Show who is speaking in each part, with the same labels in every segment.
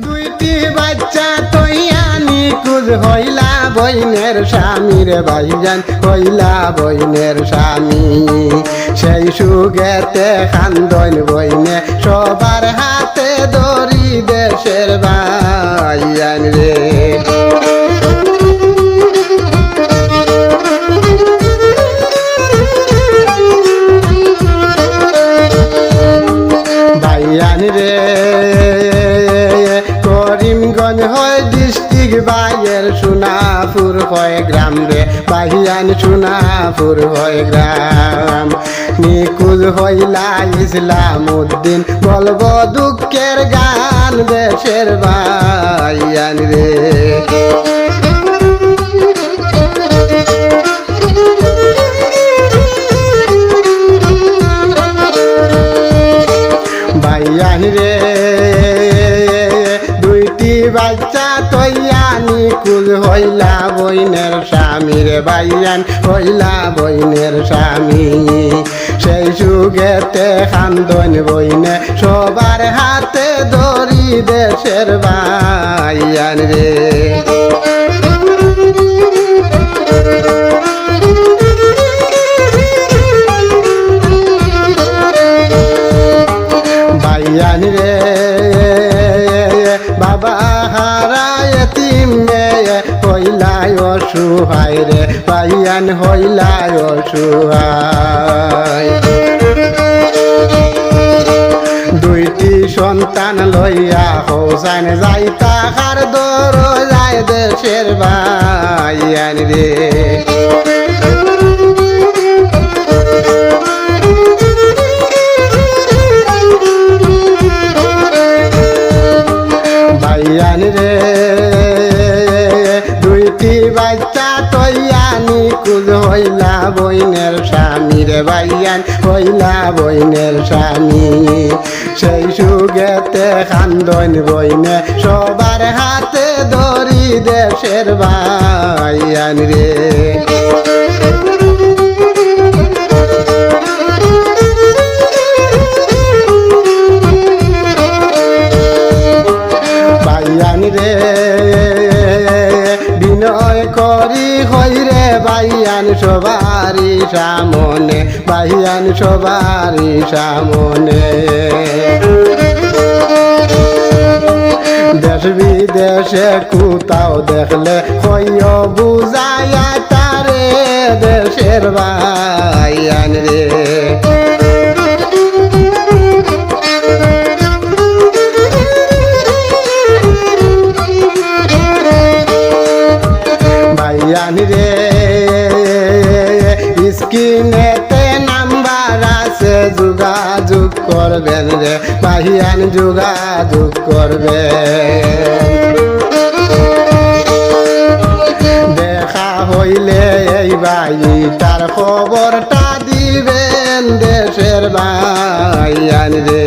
Speaker 1: দুইটি বাচ্চা তৈয়া নিকুজ হইলা বইনের স্বামী রে ভাইজান, হইলা বইনের স্বামী। সেই সুগেতে খান্দন বইনে সবার হাতে দড়ি দেশের ভাইজান রে। ভাইজান রে করিমগঞ্জ হয় ডিস্ট্রিক্ট, বাইয়ের সোনাপুর হয় গ্রাম রে ভাইজান, সোনাপুর হয় গ্রাম। নিকুজ হইলা ইসলাম উদ্দিন, বলবো দুঃখের গান দেশের ভাইজান রে। ভাইজান রে দুইটি বাচ্চা তৈয়া নিকুজ হইলা বইনের স্বামী রে ভাইজান, হইলা বইনের স্বামী। সেই সুগেতে খান্দন বইনে সবার হাতে দড়ি দেশের ভাইজান রে। ভাইজান রে বাবা হারা এতিম মেয়ে হইলাই অসহায় রে ভাইজান, হইলাই অসহায়। দুইটি সন্তান লইয়া হোসাইন যাই তাহার দর যায় দেশের ভাইজান রে। ভাইজান রে দুইটি বাচ্চা তৈয়া নিকুজ হইলা বইনের স্বামী রে ভাইজান, হইলা বইনের স্বামী। সেই সুগেতে খান্দন বইনে সবার হাতে দড়ি দেশের ভাইজান রে। ভাইজান রে বিনয় করি হইরে ভাইজান সবারই সামনে, ভাইজান সবারই সামনে। দেশ বিদেশে কোথাও দেখলে হইও বুঝাইয়া তারে দেশের ভাইজান রে। ভাইজান রে স্ক্রিনেতে নাম্বার আছে, যোগাযোগ করবেন রে ভাইজান, যোগাযোগ করবেন। দেখা হইলে এই ভাই তার খবরটা দিবেন দেশের ভাইজান রে।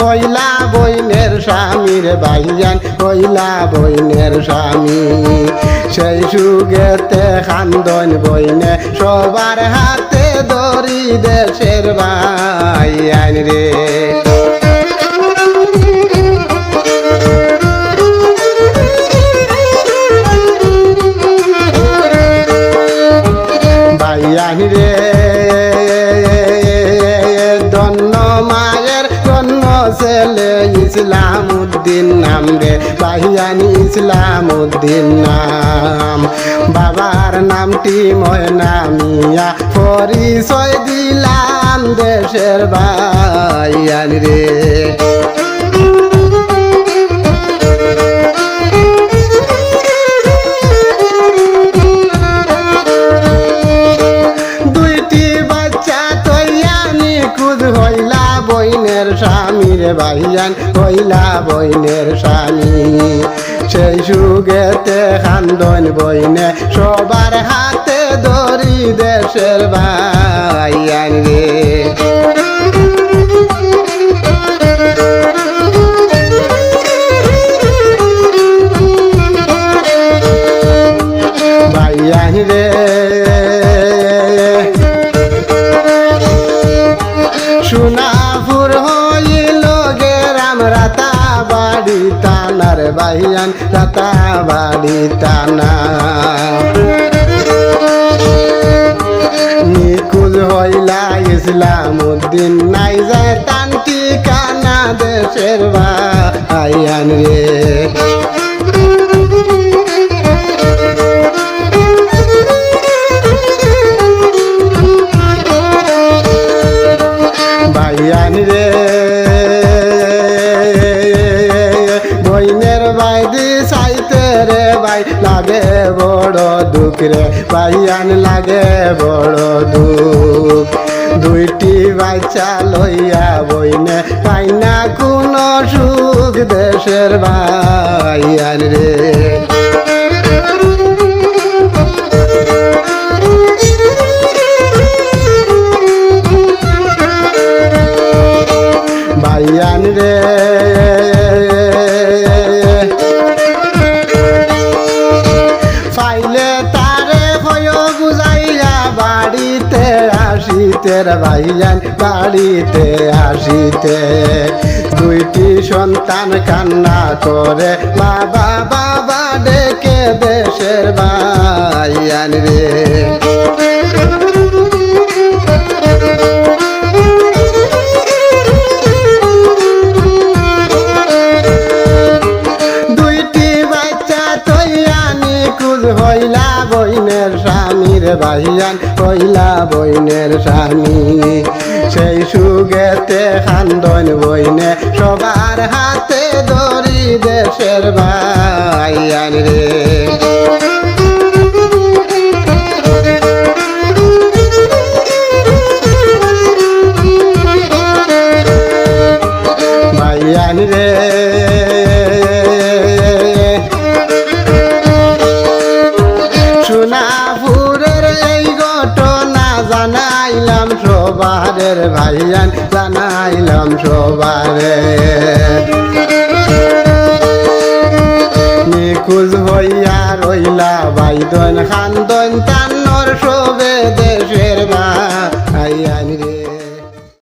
Speaker 1: হইলা বইনের স্বামী রে ভাইজান, হইলা বইনের স্বামী। সেই সুগেতে খান্দন বইনে সবার হাতে দড়ি দেশের ভাইজান রে। ভাইজান রে ধন্য মায়ের জন্ম ছেলে ইসলাম উদ্দিন নাম রে ভাইজান, ইসলাম উদ্দিন নাম। বাবার নামটি ময়না মিয়া, পরিচয় দিলাম দেশের ভাইজান রে। দুইটি বাচ্চা তৈয়া নিকুজ হইলা বইনের স্বামী রে ভাইজান, হইলা বইনের স্বামী। সেই সুগেতে খান্দন বইনে সবার হাতে দড়ি দেশের ভাইজান রে। ভাইয়ান রাতা বাড়ি টানা নিখোঁজ হইলা ইসলাম উদ্দিন নাই যায় তান ঠিকানা দেশের ভাইয়ান রে ভাইয়ান রে বইনের বাইদি চাইতে রে ভাই লাগে বড় দুঃখ রে ভাইয়ান লাগে বড় দুঃখ দুইটি বাচ্চা লইয়া বইনে পাই না কোনো সুখ দেশের ভাইয়ান রে ভাইয়ান রে পাইলে তারে হয় বুঝাইয়া বাড়িতে আসিতে ভাইয়ান বাড়িতে আসিতে দুইটি সন্তান কান্না করে বাবা বাবা ডেকে দেশের ভাইয়ান রে হইলা বইনের স্বামীর ভাইয়ান হইলা বইনের স্বামী সেই সুগেতে খান্দন বইনে সবার হাতে ধরি দেশের ভাইয়ান রে ভাইয়ান রে সোনাপুরের এই ঘটনা জানাইলাম সবারের ভাইয়ান জানাইলাম সবারে নিখোঁজ হইয়া রইলা বাইদন খান্দন তান্নর সবে দেশের ভাইয়ান রে।